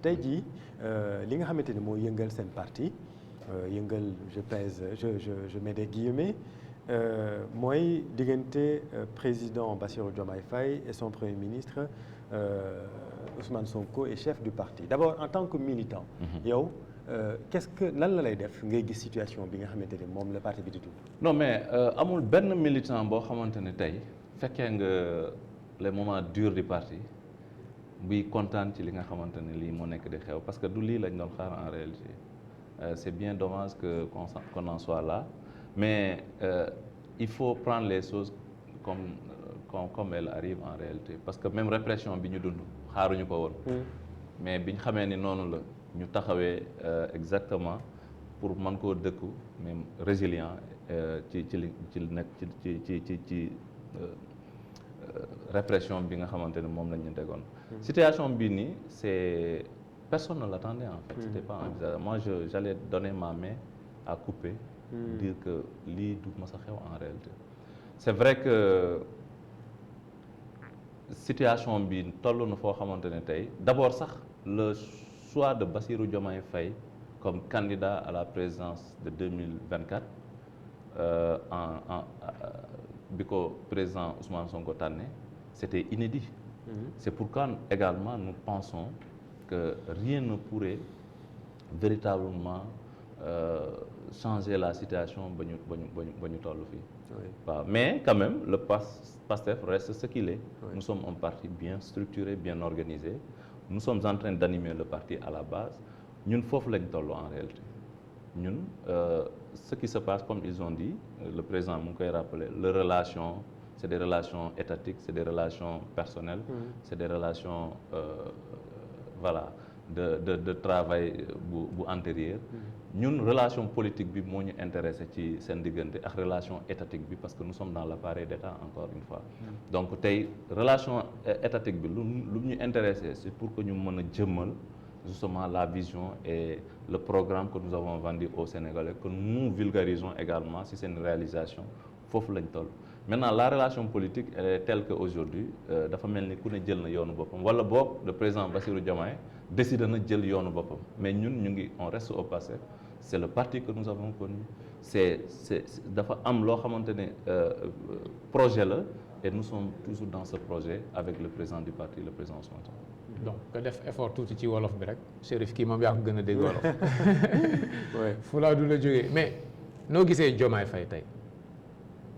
tey jii li nga xamante ni moo yëngal seen parti yëngal je mets des guillemets mooy diggante président Bassirou Diomaye Faye et son premier ministre Ousmane Sonko et chef du parti d'abord en tant que militant. yow qu'est-ce que lan la lay def ngay gis situation bi nga xamante ni moom la parti bi di dund. non mais amul benn militant boo xamante ne tey fekkee nga les moments durs du parti buy kontaan ci li nga xamante ne lii moo nekk di xew parce que du lii lañ doon xaar en réalité c'est bien dommage qu'on en soit là mais il faut prendre les choses comme elles arrivent en réalité parce que même répression bi ñu dund xaaruñu ko woon. mais biñ xamee ni noonu la ñu taxawee exactement pour mën koo dëkku même résilient ci nekk ci répression bi nga xamante ne moom lañ ñu tegoon. situation bii nii c'est personne ne l'attendait en fait. C'était pas envisageable. Moi j'allais donner ma main à couper. Dire que lii du ma sa xew en réalité. C'est vrai que situation bi toll na foo xamante ne tey d'abord sax le choix de Bassirou Diomaye Faye comme candidat à la présidence de 2024 bi ko président Ousmane Sonko tànne c'était inédit. C'est pourquoi également nous pensons que rien ne pourrait véritablement changer la situation ba ñu toll fii. waaw mais quand même le PASTEF reste ce qu'il est. Nous sommes un parti bien structuré, bien organisé. Nous sommes en train d'animer le parti à la base. ñun foofu lañ toll en réalité. ñun ce qui se passe comme ils ont dit le président mu ngi koy rappeler les relations c'est des relations étatiques, c'est des relations personnelles, c'est des relations voilà de travail bu antérieur. ñun relation politique bi moo ñu intéressé ci seen diggante ak relation étatique bi parce que nous sommes dans l'appareil d'État encore une fois. Donc tey relation étatique bi lu ñu intéressé c'est pour que ñu mën a jëmmal justement la vision et le programme que nous avons vendu aux Sénégalais que nous vulgarisons également si c'est une réalisation foofu lañ toll. Maintenant la relation politique elle est telle que aujourd'hui dafa mel ni ku ne jël na yoonu boppam wala boog le président Bassirou Diomaye décide na jël yoonu boppam mais ñun ñu ngi on reste au passé. C'est le parti que nous avons connu c'est dafa am loo xamante ne projet la et nous sommes toujours dans ce projet avec le président du parti le président Ousmane Sonko. donc nga def effort tuuti ci wolof bi rek Chérif kii moom yaa ko gën a dégg wolof. oui fulaa du la jógee mais noo gisee Diomaye Faye tey.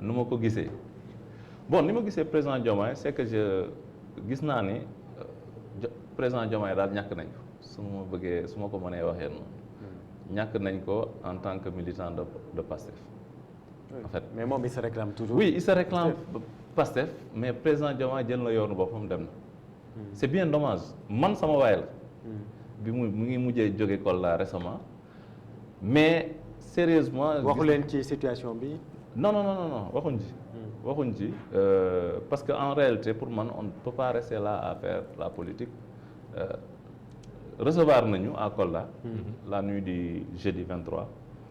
nu ma ko gisee bon ni ma gisee président Diomaye c'est que gis naa ni président Diomaye daal ñàkk nañ ko su ma bëggee su ma ko mënee waxee noonu. ñàkk nañ ko en tant que militant de PASTEF. En fait mais moom il se réclame toujours. Oui, il se réclame PASTEF mais président Diomaye jël na yoonu boppam dem na. C'est bien dommage man sama waay la. bi mu ngi mujjee jóge Kolda récemment mais sérieusement. waxu leen ci situation bi. non waxuñ ci parce que en réalité pour man on ne peut pas rester là à faire la politique. Recevoir nañu à Kolda. La nuit du jeudi 23.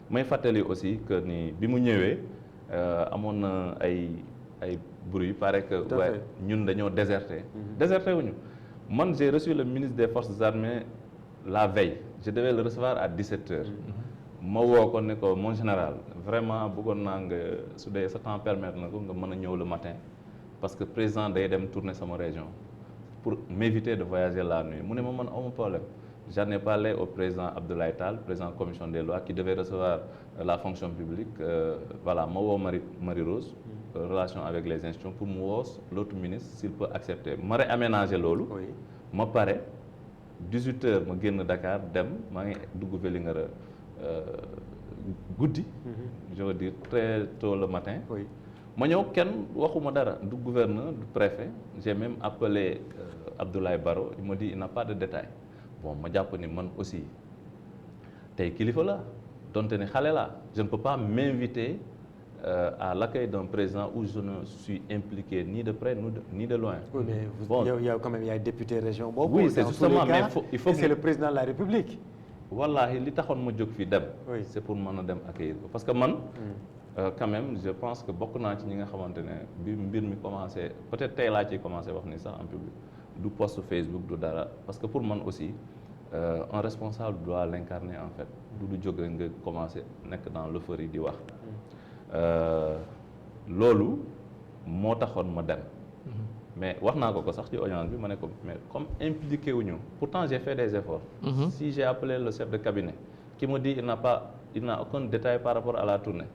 may fàttali aussi que ni bi mu ñëwee amoon na ay bruit paraît que waaye ñun dañoo déserté. Déserté wuñu man j'ai reçu le ministre des forces armées la veille je devais le recevoir à 17h. ma woo ko ne ko mon général vraiment bëggoon naa nga su dee sa temps permettre na ko nga mën a ñëw le matin parce que président day dem tourner sama région pour m'éviter de voyager la nuit mu ne ma man amu problème. J'en ai parlé au président Abdoulaye Tall, président commission des lois, qui devait recevoir la fonction publique. Voilà, ma woo Marie-Rose, relation avec les institutions, pour mu woo l'autre ministre s'il peut accepter. Ma réaménager loolu. ma pare 18h ma génn Dakar dem maa ngi dugg Vélingara guddi. je veux dire très tôt le matin. ma ñëw kenn waxuma dara du gouverneur du préfet j'ai même appelé Abdoulaye Baro il m'a dit il n'a pas de détails. Bon ma jàpp ni man aussi tey kilifa la donte ne xale la je ne peux pas m'inviter à l'accueil d'un président où je ne suis impliqué ni de près ni de loin. Oui, mais bon, il y a quand même il y a député région boobu. Oui, c'est justement mais il faut c'est le président de la République. Wallahi li taxoon ma jóg fii dem. C'est pour mën a dem accueillir ko parce que man. Quand même je pense que bokk naa ci ñi nga xamante ne bi mbir mi commencé peut-être tey laa ciy commencé wax ni sax en public. Du post Facebook du dara parce que pour man aussi un responsable doit l'incarner en fait du jóg rek nga commencer nekk dans l'euphorie di wax loolu moo taxoon ma dem mais wax naa ko sax ci audience bi ma ne ko mais comme impliqué wuñu pourtant j'ai fait des efforts si j'ai appelé le chef de cabinet qui me dit il n'a aucun détail par rapport à la tournée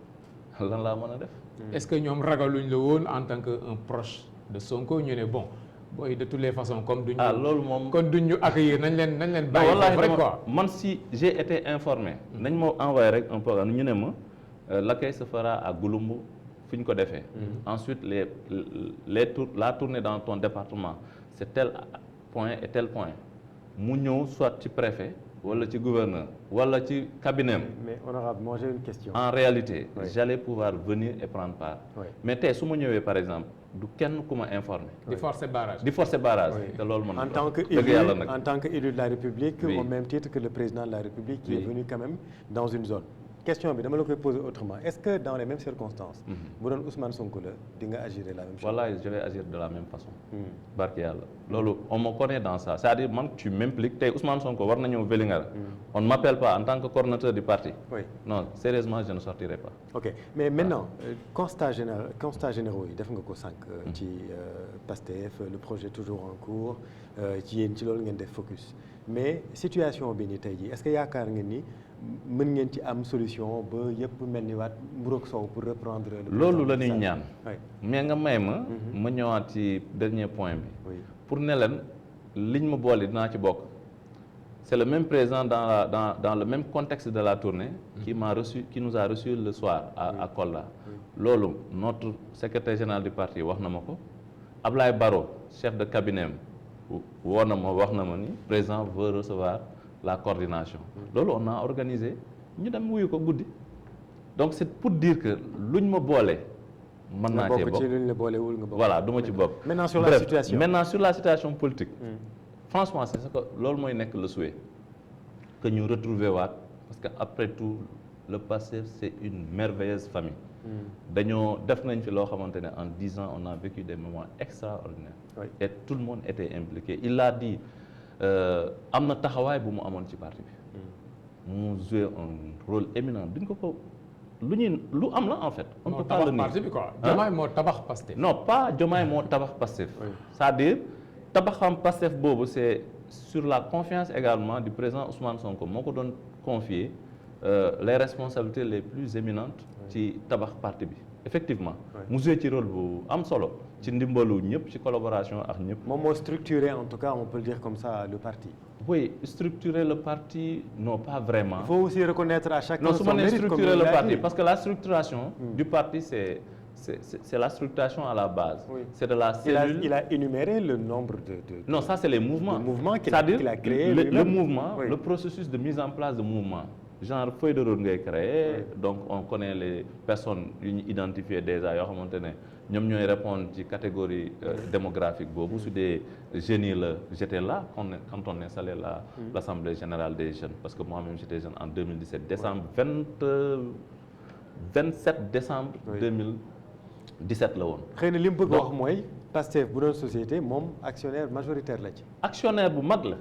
lan laa mën a def est-ce que ñoom ragaluñ la woon en tant que un proche de Sonko ñu ne bon booy de toutes les façons comme duñ loolu moom kon duñ ñu accueillir nañ leen bàyyi foofu rek quoi man si j'ai été informé nañ ma envoyé rek un programme ñu ne ma l'accueil se fera à Gouloumbou fi ñu ko defee ensuite la tournée dans ton département c'est tel point et tel point mu ñëw soit ci préfet wala ci gouverneur wala ci cabinet mais honorable moi j'ai une question en réalité j'allais pouvoir venir et prendre part mais tey su ma ñëwee par exemple du kenn ku ma informé di forcer barrage te loolu mën en tant que élu de la République au même titre que le président de la République qui est venu quand même dans une zone question bi dama la koy poser autrement est-ce que dans les mêmes circonstances bu doon Ousmane Sonko la di nga agir de la même chose voilà je vais agir de la même façon barke yàlla loolu on me connaît dans ça c'est-à-dire man tu m'impliques tey Ousmane Sonko war na ñëw Vélingara on ne m'appelle pas en tant que coordonnateur du parti non sérieusement je ne sortirai pas ok mais maintenant constat généraux yi def nga ko sànq ci Pastef le projet toujours en cours ci yéen ci loolu ngeen def focus mais situation bi ni tey jii est-ce que yaakaar ngeen ni mën ngeen ci am solution ba yëpp mel ni waat mburoog sow pour reprendre loolu la ñuy ñaan mais nga may ma ñëwaat ci dernier point bi pour ne leen liñ ma boole dinaa ci bokk c'est le même président dans le même contexte de la tournée qui nous a reçu le soir à Kolda loolu notre secrétaire général du parti wax na ma ko Ablaye Baro chef de cabinet woo na ma wax na ma ni président veut recevoir la coordination loolu on a organisé ñu dem wuyu ko guddi donc c'est pour dire que luñ ma boole mën naa cee bokk ci luñ la boolewul nga bokk voilà du ma ci bokk maintenant sur la situation politique franchement c'est ce que loolu mooy nekk le souhait que ñu retrouver waat parce que après tout le Pastef c'est une merveilleuse famille dañoo def nañ fi loo xamante ne en 10 ans on a vécu des moments extraordinaires et tout le monde était impliqué il l'a dit am na taxawaay bu mu amoon ci parti bi mu joué un rôle éminent duñ ko lu am la en fait on peut pas le nier parti bi quoi Diomaye moo tabax Pastef non pas Diomaye moo tabax Pastef c'est-à-dire tabaxam Pastef boobu c'est sur la confiance également du président Ousmane Sonko moo ko doon confier les responsabilités les plus éminentes ci tabax parti bi effectivement mu joué ci rôle bu am solo ci ndimbalu ñëpp ci collaboration ak ñëpp. moom moo structuré en tout cas on peut le dire comme ça le parti. oui structurer le parti non pas vraiment. il faut aussi reconnaître à chacun son mérite. Non su ma nee structurer le parti parce que la structuration du parti c'est la structuration à la base. C'est de la cellule. Il a énuméré le nombre de non ça c'est les mouvements. Le mouvement qu'il a créé. Le mouvement, le processus de mise en place de mouvement. Genre feuille de route ngay créé donc on connaît les personnes yu ñu identifié déjà yoo xamante ne ñoom ñooy répondre ci catégorie démographique boobu su dee jeunes yi la j'étais là quand on installé l'assemblée générale des jeunes parce que moi-même j'étais jeune en 2017 décembre 27 décembre 2017 la woon. xëy na li mu bëgg wax mooy Pastef bu doon société moom actionnaire majoritaire la ci. actionnaire bu mag la.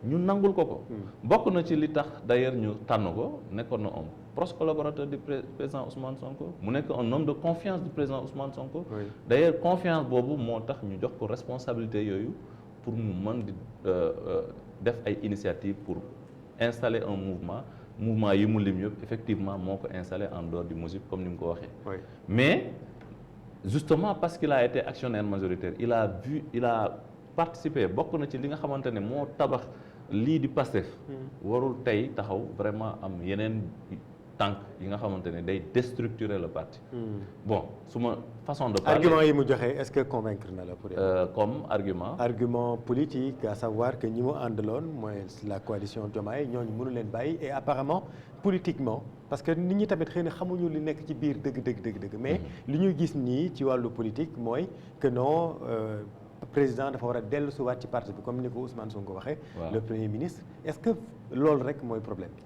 ñu nangul ko. bokk na ci li tax d'ailleurs ñu tànn ko nekkoon na un proche collaborateur du président Ousmane Sonko mu nekk un homme de confiance du président Ousmane Sonko. D'ailleurs confiance boobu moo tax ñu jox ko responsabilité yooyu pour mu mën di def ay initiatives pour installer un mouvement yi mu lim yëpp effectivement moo ko installé en dehors du MOSIP comme ni mu ko waxee. mais justement parce qu'il a été actionnaire majoritaire il a participé bokk na ci li nga xamante ne moo tabax lii di Pastef warul tey taxaw vraiment am yeneen tànk yi nga xamante ne day déstructurer le parti. bon suma façon de parler argument yi mu joxe est-ce que convaincre na la pour comme argument politique à savoir que ñi mu àndaloon mooy la coalition Diomaye ñooñu mënu leen bàyyi et apparemment politiquement parce que nit ñi tamit xëy na xamuñu li nekk ci biir dëgg mais li ñu gis nii ci wàllu politique mooy que non président dafa war a dellu si waat ci parti bi comme ni ko Ousmane Sonko waxee. le premier ministre est-ce que loolu rek mooy problème bi.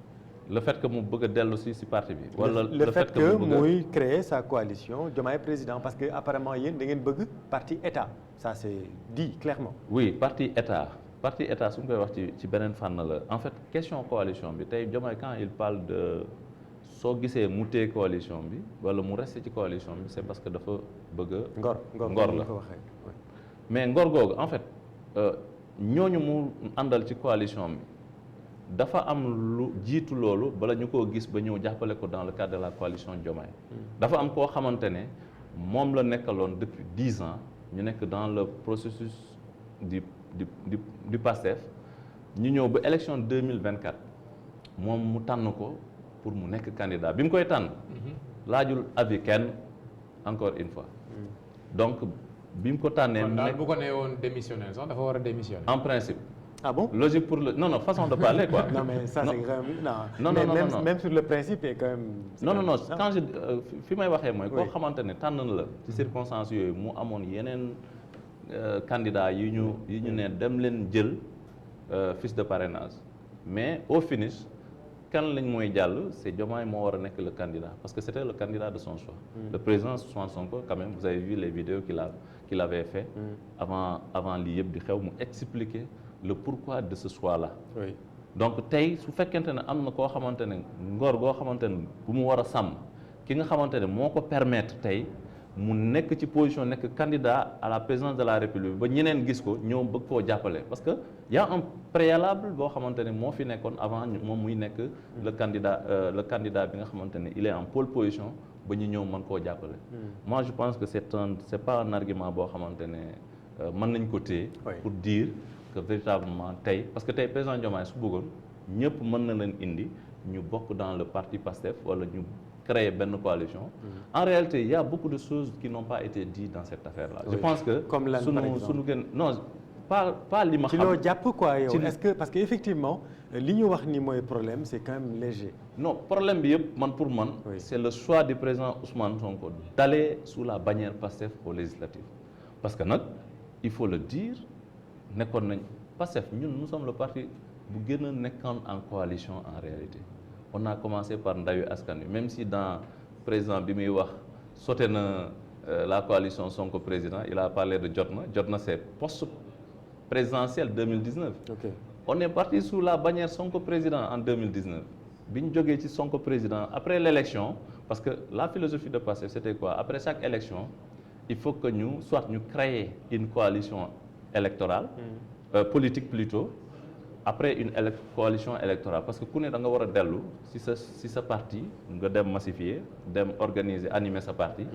le fait que mu bëgg a dellu si parti bi. wala le fait que muy créer sa coalition Diomaye président parce que apparemment yéen da ngeen bëgg parti état ça c'est dit clairement. oui parti état parti état su ñu koy wax ci beneen fànn la en fait question coalition bi tey Diomaye quand il parle de soo gisee mu téye coalition bi wala mu resté ci coalition bi c'est parce que dafa bëgg a ngor la mais ngor googu en fait ñooñu mu àndal ci coalition bi dafa am lu jiitu loolu bala ñu koo gis ba ñëw jàppale ko dans le cadre de la coalition Diomaye dafa am koo xamante ne moom la nekkaloon depuis 10 ans ñu nekk dans le processus du PASTEF ñu ñëw ba élection 2024 moom mu tànn ko pour mu nekk candidat bi mu koy tànn laajul avis kenn encore une fois donc bi mu ko tànnee kon daal bu ko nee woon démissionnaire sax dafa war a démissionner en principe. Ah bon? Logique pour le... Non, façon de parler, quoi. Non, mais ça, c'est quand même... Non, même sur le principe, c'est quand même... Non. Quand je... fi may waxee mooy koo xamante ne tànn na la ci circonstances yooyu mu amoon yeneen candidat yi ñu ne dem leen jël fiche de parrainage mais au finish kan lañ mooy jàll c'est Diomaye moo war a nekk le candidat parce que c'était le candidat de son choix. Le président Ousmane Sonko quand même vous avez vu les vidéos qu'il avait fait avant lii yëpp di xew mu expliquer le pourquoi de ce choix-là. Oui. Donc tey su fekkente ne am na koo xamante ne ngor goo xamante ne bu mu war a sàmm ki nga xamante ne moo ko permettre tey mu nekk ci position nekk candidat à la présidence de la République ba ñeneen gis ko ñëw bëgg koo jàppale parce que y a un préalable boo xamante ne moo fi nekkoon avant moom muy nekk le candidat bi nga xamante ne il est en pole position ba ñu ñëw mën koo jàppale. Moi je pense que c'est pas un argument boo xamante ne mën nañ ko téye pour dire que véritablement tey parce que tey président Diomaye su bëggoon ñëpp mën na leen indi ñu bokk dans le parti PASTEF wala ñu créer benn coalition. En réalité il y a beaucoup de choses qui n'ont pas été dites dans cette affaire-là. Je pense que comme lan par exemple sunu gën non pas li ma xam. ci loo jàpp quoi yow est-ce que parce que effectivement li ñu wax ni mooy problème c'est quand même léger. Non problème bi yëpp pour man. C'est le choix du président Ousmane Sonko d'aller sous la bannière PASTEF aux législatives parce que nag il faut le dire. nekkoon nañ PASTEF ñun nous sommes le parti bu gën a nekkoon en coalition en réalité on a commencé par Ndawi Askan Wi même si dans président bi muy wax sauté na la coalition Sonko président il a parlé de Jotna c'est post présidentiel 2019. Okay. On est parti sous la bannière Sonko président en 2019 bi ñu jógee ci Sonko président après l'élection parce que la philosophie de PASTEF c'était quoi après chaque élection il faut que ñu créer une coalition électorale politique plutôt après une coalition électorale parce que ku ne da nga war a dellu si sa parti nga dem massifier dem organiser animer sa parti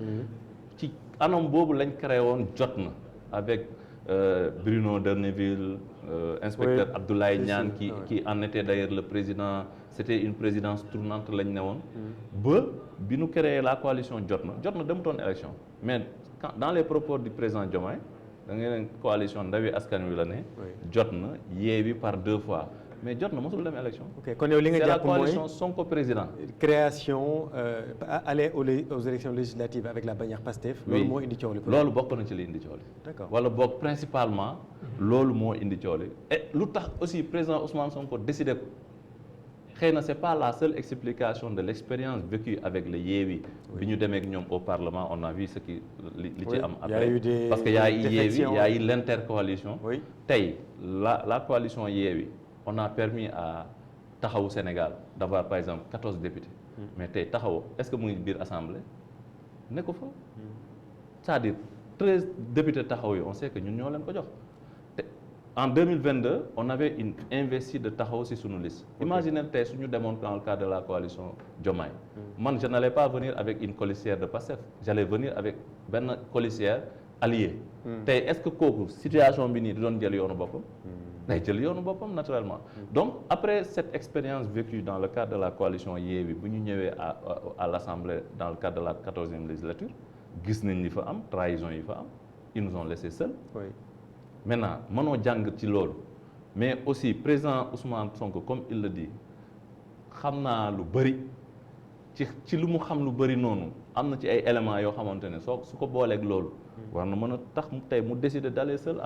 ci anam boobu lañ créé woon Jotna avec Bruno D'Erneville inspecteur Abdoulaye Niane qui en était d'ailleurs le président c'était une présidence tournante lañ ne woon ba bi ñu créé la coalition Jotna demutoon élection mais dans les propos du président Diomaye da ngeen coalition Ndawi Askan Wi la ne. Jotna Yewwi par 2 fois mais Jotna mosul dem élection. ok kon yow li nga jàpp mooy c'est la coalition Sonko président. création aller aux élections législatives avec la bannière PASTEF. loolu moo indi coow li. loolu bokk na ci li indi coow li. d'accord wala bokk principalement. loolu moo indi coow li et lu tax aussi président Ousmane Sonko décidé ko xëy na c'est pas la seule explication de l'expérience vécue avec le Yewwi. bi ñu demee ak ñoom au Parlement on a vu ce qui li ci am. après parce que y a eu Yewwi y a eu l'intercoalition. tey la coalition Yewwi on a permis à Taxawu Sénégal d'avoir par exemple 14 députés. mais tey Taxawu est-ce que mu ngi biir assemblée ne ko fa. c'est-à-dire 13 députés Taxawu yi on sait que ñun ñoo leen ko jox. En 2022, on avait une investie de Taxawu ci sunu liste. Imaginez tey suñu demoon dans le cadre de la coalition Diomaye. Man je n'allais pas venir avec une colistière de PASTEF. J'allais venir avec benn colistière alliée. Tey est-ce que kooku situation bi nii di doon jël yoonu boppam. day jël yoonu boppam naturellement. Donc après cette expérience vécue dans le cadre de la coalition Yewwi bu ñu ñëwee à l'Assemblée dans le cadre de la 14e législature gis nañ li fa am trahison yi fa am ils nous ont laissés seuls. Maintenant mënoo jàng ci loolu mais aussi président Ousmane Sonko comme il le dit xam naa lu bëri ci lu mu xam lu bëri noonu am na ci ay éléments yoo xamante ne su ko booleeg loolu war na mën a tax tey mu décider d'aller seul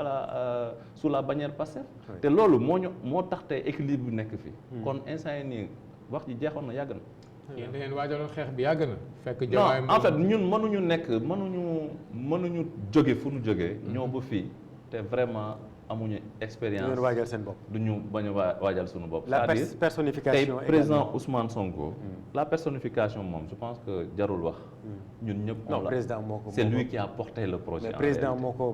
sous la bannière PASTEF te loolu moo tax tey équilibre bi nekk fi kon instant yi nii wax ji jeexoon na yàgg na. yéen da ngeen waajaloon xeex bi yàgg na. fekk non en fait ñun mënuñu jóge fu ñu jógee ñëw ba fii te vraiment amuñu expérience ngeen waajal seen bopp. du ñu bañ a waajal suñu bopp. La c'est-à-dire personnification tey président Ousmane Sonko. la personnification moom je pense que jarul wax. ñun ñëpp non président moo ko c'est lui qui a porté le projet. mais président moo ko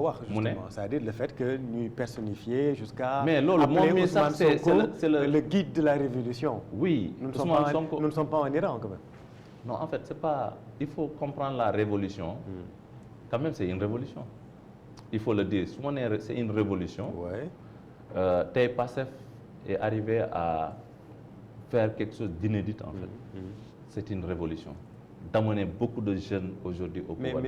wax. justement c'est-à-dire le fait que ñuy personnifier jusqu'à. mais loolu moom mi sax c'est le guide de la révolution. oui Ousmane Sonko nous ne sommes pas en Iran quand même. non en fait c'est pas il faut comprendre la révolution. quand même c'est une révolution. il faut le dire su ma nee c'est une révolution. ouais. tey Pastef est arrivé à faire quelque chose d'inédit en fait. C'est une révolution. D'amener beaucoup de jeunes aujourd'hui au pouvoir.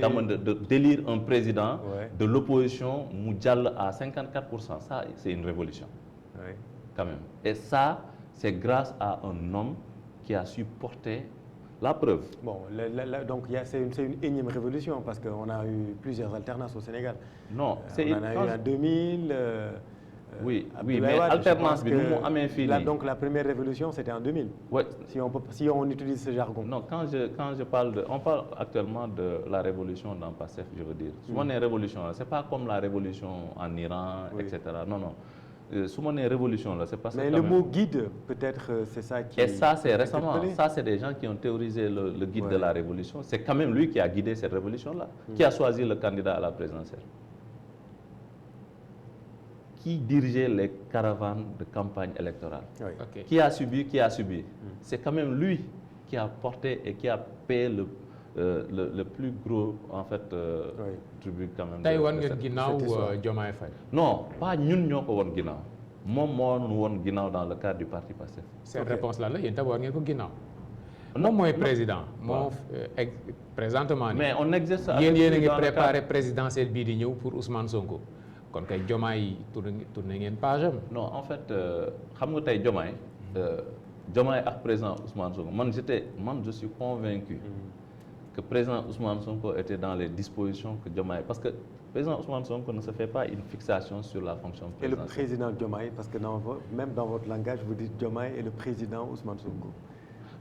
D'élire un président de l'opposition mu jàll à 54%. Ça, c'est une révolution. Oui. Quand même. Et ça, c'est grâce à un homme qui a su porter la preuve. Bon, donc c'est une énième révolution parce qu'on a eu plusieurs alternances au Sénégal. Non, on en a eu en 2000. Oui, mais alternance bi nu mu amee fii nii. Donc la première révolution c'était en 2000. Ouais. Si on utilise ce jargon. Non, quand je parle on parle actuellement de la révolution dans Pastef, je veux dire. Su ma nee révolution la, c'est pas comme la révolution en Iran, etc. Non, non. Su ma nee révolution la, c'est parce que. Mais le mot guide, peut-être c'est ça qui. Et ça, c'est récemment. Ça, c'est des gens qui ont théorisé le guide de la révolution. C'est quand même lui qui a guidé cette révolution-là, qui a choisi le candidat à la présidentielle. Qui dirigeait les caravanes de campagne électorale. Oui. Okay. Qui a subi. C'est quand même lui qui a porté et qui a payé le plus gros en fait tribut quand même. tey wan ngeen ginnaaw Diomaye Faye. Non, pas ñun ñoo ko woon ginnaaw. moom moo woon ginnaaw dans le cadre du parti Pastef. Cette réponse là yéen tam war ngeen ko ginnaaw. moom mooy président. moo présentement. mais on exerce. yéen a ngi préparé présidentielle bii di ñëw pour Ousmane Sonko. kon kay Diomaye tourné ngeen page am. non en fait xam nga tey Diomaye ak président Ousmane Sonko je suis convaincu que président Ousmane Sonko était dans les dispositions que Diomaye parce que président Ousmane Sonko ne se fait pas une fixation sur la fonction présidentielle. Et le président Diomaye parce que même dans votre langage vous dites Diomaye et le président Ousmane Sonko.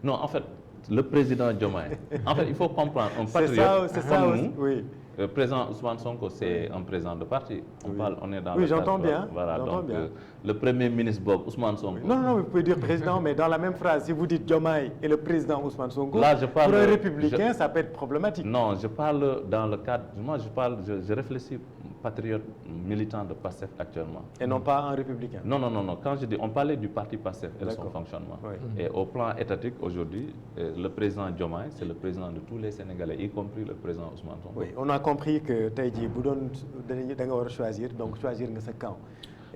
Non en fait le président Diomaye en fait il faut comprendre un patriote c'est ça aussi, oui. Le président Ousmane Sonko, c'est un président de parti. On est dans oui, j'entends bien. Voilà, donc le premier ministre Bob Ousmane Sonko. Non, vous pouvez dire président, mais dans la même phrase, si vous dites Diomaye et le président Ousmane Sonko, là, je parle, pour un républicain, ça peut être problématique. Non, je parle dans le cadre. Moi, je réfléchis patriote militant de Pastef actuellement. Et non pas un républicain. Non. Quand je dis, on parlait du parti Pastef et de son fonctionnement. Oui. Et au plan étatique, aujourd'hui, le président Diomaye, c'est le président de tous les Sénégalais, y compris le président Ousmane Sonko. Oui, on a compris que tey jii bu doon da nga war a choisir donc choisir nga sa camp.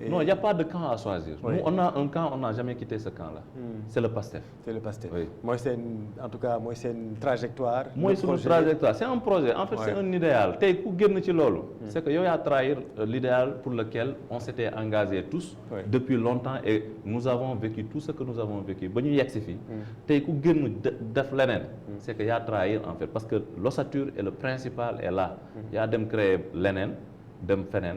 Non, il n'y a pas de camp à choisir. Oui. Nous, on a un camp, on n'a jamais quitté ce camp-là. C'est le PASTEF. C'est le PASTEF. Oui. Moi, en tout cas, c'est une trajectoire. Moi, c'est une trajectoire. C'est un projet. En fait, c'est un idéal. C'est que y a trahir l'idéal pour lequel on s'était engagés tous depuis longtemps et nous avons vécu tout ce que nous avons vécu. C'est qu'il y a trahir en fait. Parce que l'ossature et le principal est là. Il y a de créer l'ENN, de faire.